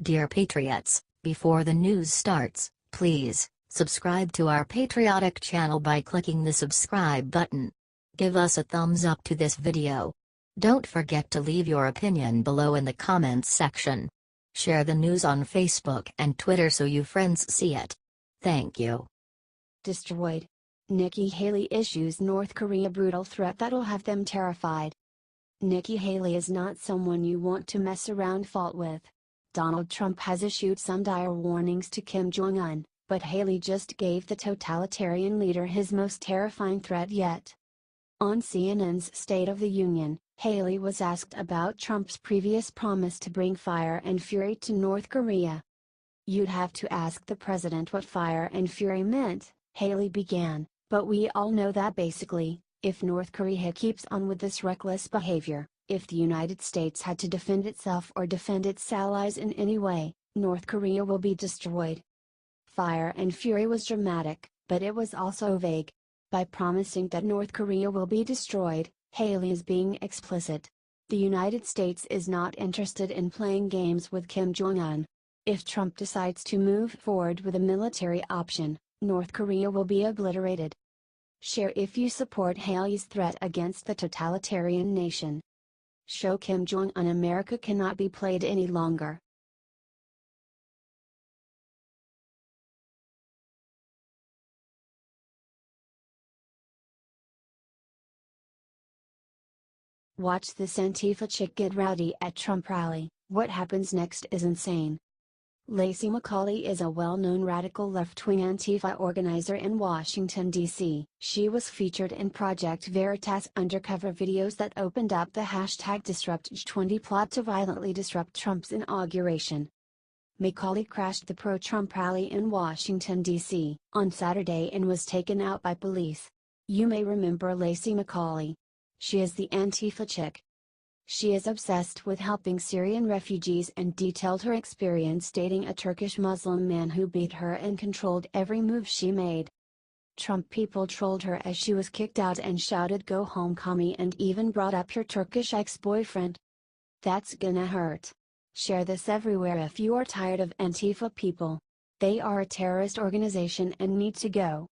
Dear Patriots, before the news starts, please subscribe to our patriotic channel by clicking the subscribe button. Give us a thumbs up to this video. Don't forget to leave your opinion below in the comments section. Share the news on Facebook and Twitter so you friends see it. Thank you. Destroyed. Nikki Haley issues North Korea brutal threat that'll have them terrified. Nikki Haley is not someone you want to mess around fault with. Donald Trump has issued some dire warnings to Kim Jong Un, but Haley just gave the totalitarian leader his most terrifying threat yet. On CNN's State of the Union, Haley was asked about Trump's previous promise to bring fire and fury to North Korea. "You'd have to ask the president what fire and fury meant," Haley began, "but we all know that basically, if North Korea keeps on with this reckless behavior, if the United States had to defend itself or defend its allies in any way, North Korea will be destroyed." Fire and fury was dramatic, but it was also vague. By promising that North Korea will be destroyed, Haley is being explicit. The United States is not interested in playing games with Kim Jong Un. If Trump decides to move forward with a military option, North Korea will be obliterated. Share if you support Haley's threat against the totalitarian nation. Show Kim Jong Un America cannot be played any longer. Watch this Antifa chick get rowdy at Trump rally. What happens next is insane. Lacey McCauley is a well-known radical left-wing Antifa organizer in Washington, D.C. She was featured in Project Veritas undercover videos that opened up the hashtag #DisruptJ20 plot to violently disrupt Trump's inauguration. McCauley crashed the pro-Trump rally in Washington, D.C. on Saturday and was taken out by police. You may remember Lacey McCauley. She is the Antifa chick. She is obsessed with helping Syrian refugees and detailed her experience dating a Turkish Muslim man who beat her and controlled every move she made. Trump people trolled her as she was kicked out and shouted "Go home commie" and even brought up your Turkish ex-boyfriend. That's gonna hurt. Share this everywhere if you are tired of Antifa people. They are a terrorist organization and need to go.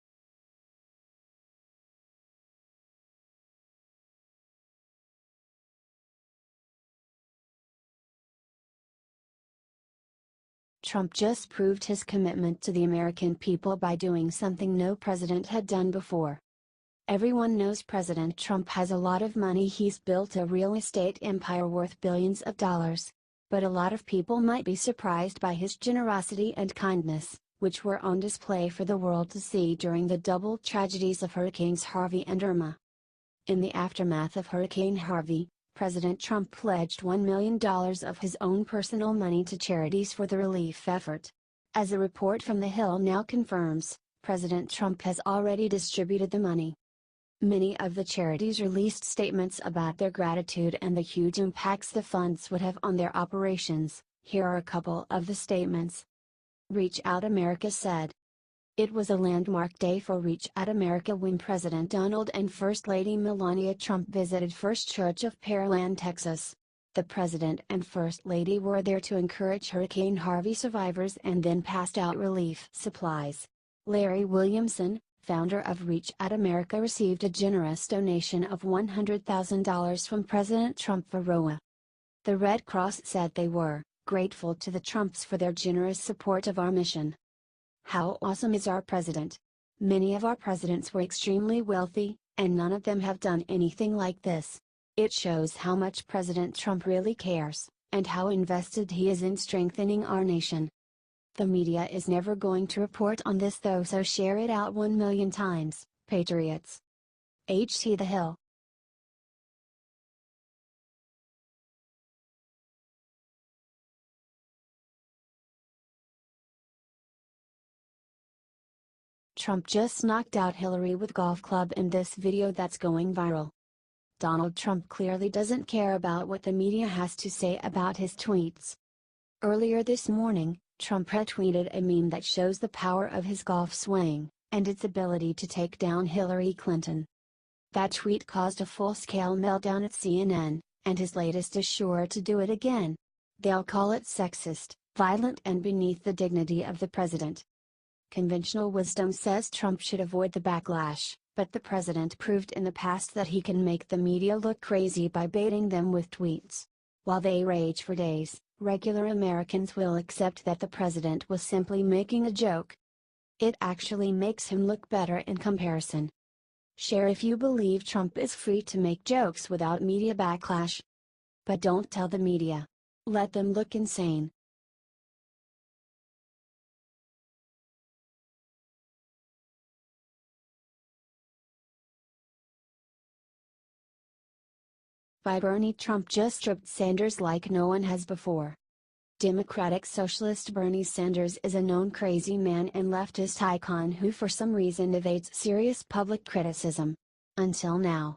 Trump just proved his commitment to the American people by doing something no president had done before. Everyone knows President Trump has a lot of money. He's built a real estate empire worth billions of dollars. But a lot of people might be surprised by his generosity and kindness, which were on display for the world to see during the double tragedies of Hurricanes Harvey and Irma. In the aftermath of Hurricane Harvey, President Trump pledged $1 million of his own personal money to charities for the relief effort. As a report from The Hill now confirms, President Trump has already distributed the money. Many of the charities released statements about their gratitude and the huge impacts the funds would have on their operations. Here are a couple of the statements. Reach Out America said, "It was a landmark day for Reach Out America when President Donald and First Lady Melania Trump visited First Church of Pearland, Texas. The President and First Lady were there to encourage Hurricane Harvey survivors and then passed out relief supplies." Larry Williamson, founder of Reach Out America, received a generous donation of $100,000 from President Trump for ROA. The Red Cross said they were grateful to the Trumps for their generous support of our mission. How awesome is our president? Many of our presidents were extremely wealthy, and none of them have done anything like this. It shows how much President Trump really cares, and how invested he is in strengthening our nation. The media is never going to report on this though, so share it out 1 million times, patriots. HT The Hill. Trump just knocked out Hillary with golf club in this video that's going viral. Donald Trump clearly doesn't care about what the media has to say about his tweets. Earlier this morning, Trump retweeted a meme that shows the power of his golf swing, and its ability to take down Hillary Clinton. That tweet caused a full-scale meltdown at CNN, and his latest is sure to do it again. They'll call it sexist, violent and beneath the dignity of the president. Conventional wisdom says Trump should avoid the backlash, but the president proved in the past that he can make the media look crazy by baiting them with tweets. While they rage for days, regular Americans will accept that the president was simply making a joke. It actually makes him look better in comparison. Share if you believe Trump is free to make jokes without media backlash. But don't tell the media. Let them look insane. By Bernie, Trump just stripped Sanders like no one has before. Democratic Socialist Bernie Sanders is a known crazy man and leftist icon who for some reason evades serious public criticism. Until now.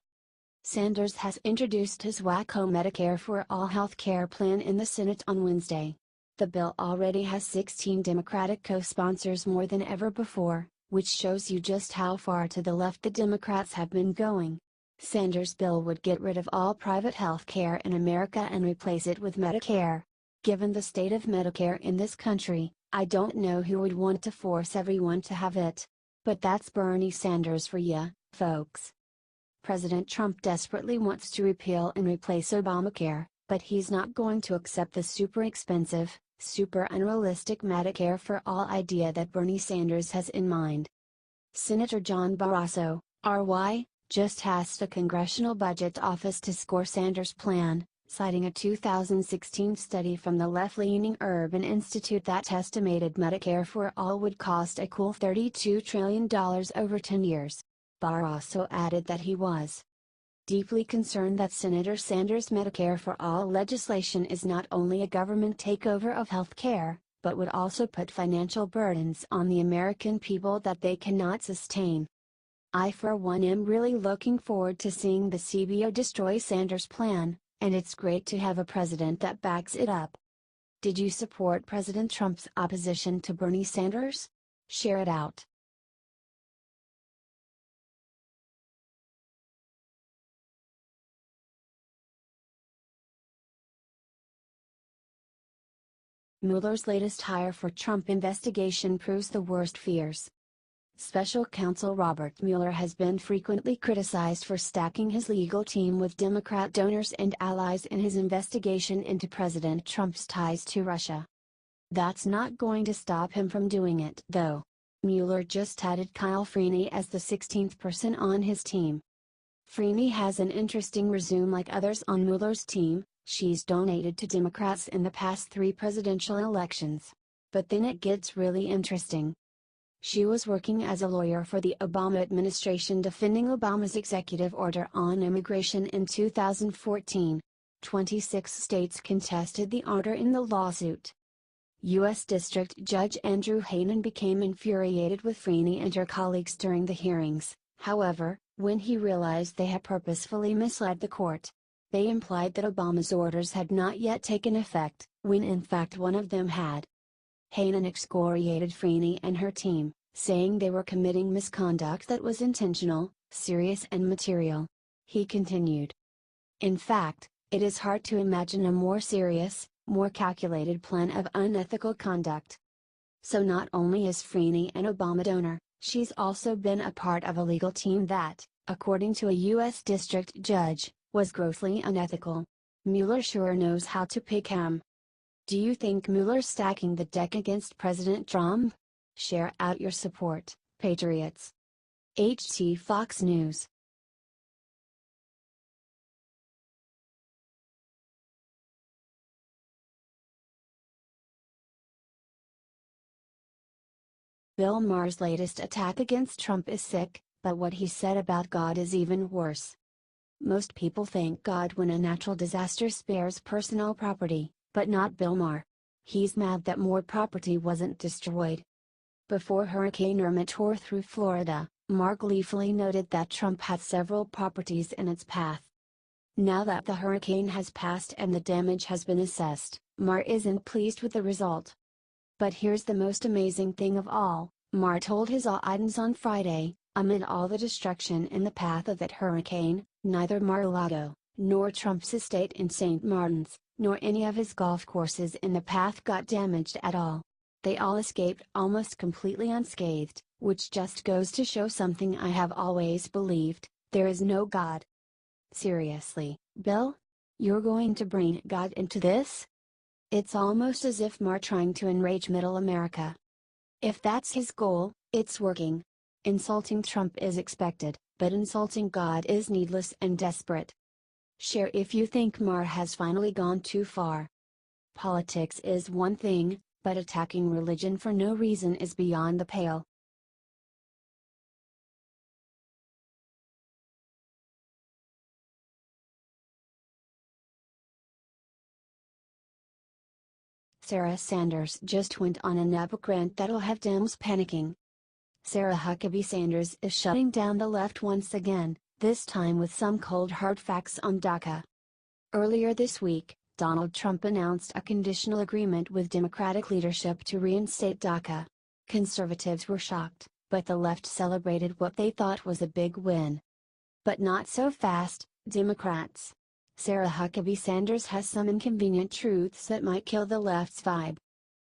Sanders has introduced his wacko Medicare for All health care plan in the Senate on Wednesday. The bill already has 16 Democratic co-sponsors, more than ever before, which shows you just how far to the left the Democrats have been going. Sanders' bill would get rid of all private health care in America and replace it with Medicare. Given the state of Medicare in this country, I don't know who would want to force everyone to have it. But that's Bernie Sanders for ya, folks. President Trump desperately wants to repeal and replace Obamacare, but he's not going to accept the super expensive, super unrealistic Medicare for All idea that Bernie Sanders has in mind. Senator John Barrasso, RY, just asked the Congressional Budget Office to score Sanders' plan, citing a 2016 study from the left-leaning Urban Institute that estimated Medicare for All would cost a cool $32 trillion over 10 years. Barrasso added that he was deeply concerned that Senator Sanders' Medicare for All legislation is not only a government takeover of health care, but would also put financial burdens on the American people that they cannot sustain. I for one am really looking forward to seeing the CBO destroy Sanders' plan, and it's great to have a president that backs it up. Did you support President Trump's opposition to Bernie Sanders? Share it out. Mueller's latest hire for Trump investigation proves the worst fears. Special counsel Robert Mueller has been frequently criticized for stacking his legal team with Democrat donors and allies in his investigation into President Trump's ties to Russia. That's not going to stop him from doing it, though. Mueller just added Kyle Freeney as the 16th person on his team. Freeney has an interesting resume like others on Mueller's team. She's donated to Democrats in the past 3 presidential elections. But then it gets really interesting. She was working as a lawyer for the Obama administration defending Obama's executive order on immigration in 2014. 26 states contested the order in the lawsuit. U.S. District Judge Andrew Hanen became infuriated with Freeney and her colleagues during the hearings, however, when he realized they had purposefully misled the court. They implied that Obama's orders had not yet taken effect, when in fact one of them had. Hanen excoriated Freeney and her team, saying they were committing misconduct that was intentional, serious and material. He continued. In fact, it is hard to imagine a more serious, more calculated plan of unethical conduct. So not only is Freeney an Obama donor, she's also been a part of a legal team that, according to a U.S. district judge, was grossly unethical. Mueller sure knows how to pick 'em. Do you think Mueller's stacking the deck against President Trump? Share out your support, patriots. HT Fox News. Bill Maher's latest attack against Trump is sick, but what he said about God is even worse. Most people thank God when a natural disaster spares personal property, but not Bill Maher. He's mad that more property wasn't destroyed. Before Hurricane Irma tore through Florida, Maher gleefully noted that Trump had several properties in its path. Now that the hurricane has passed and the damage has been assessed, Maher isn't pleased with the result. But here's the most amazing thing of all, Maher told his audience on Friday, amid all the destruction in the path of that hurricane, neither Mar-a-Lago, nor Trump's estate in St. Martin's, nor any of his golf courses in the path got damaged at all. They all escaped almost completely unscathed, which just goes to show something I have always believed: there is no God. Seriously, Bill? You're going to bring God into this? It's almost as if Maher trying to enrage Middle America. If that's his goal, it's working. Insulting Trump is expected, but insulting God is needless and desperate. Share if you think Maher has finally gone too far. Politics is one thing, but attacking religion for no reason is beyond the pale. Sarah Sanders just went on an epic rant that'll have Dems panicking. Sarah Huckabee Sanders is shutting down the left once again, this time with some cold hard facts on DACA. Earlier this week, Donald Trump announced a conditional agreement with Democratic leadership to reinstate DACA. Conservatives were shocked, but the left celebrated what they thought was a big win. But not so fast, Democrats. Sarah Huckabee Sanders has some inconvenient truths that might kill the left's vibe.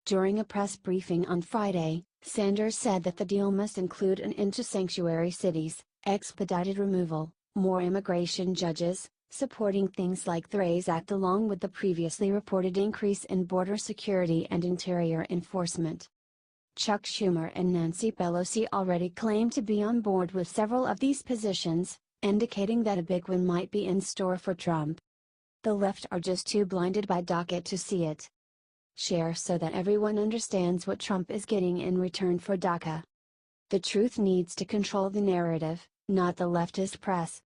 During a press briefing on Friday, Sanders said that the deal must include an end to sanctuary cities, expedited removal, more immigration judges, supporting things like the RAISE Act along with the previously reported increase in border security and interior enforcement. Chuck Schumer and Nancy Pelosi already claim to be on board with several of these positions, indicating that a big win might be in store for Trump. The left are just too blinded by DACA to see it. Share so that everyone understands what Trump is getting in return for DACA. The truth needs to control the narrative, not the leftist press.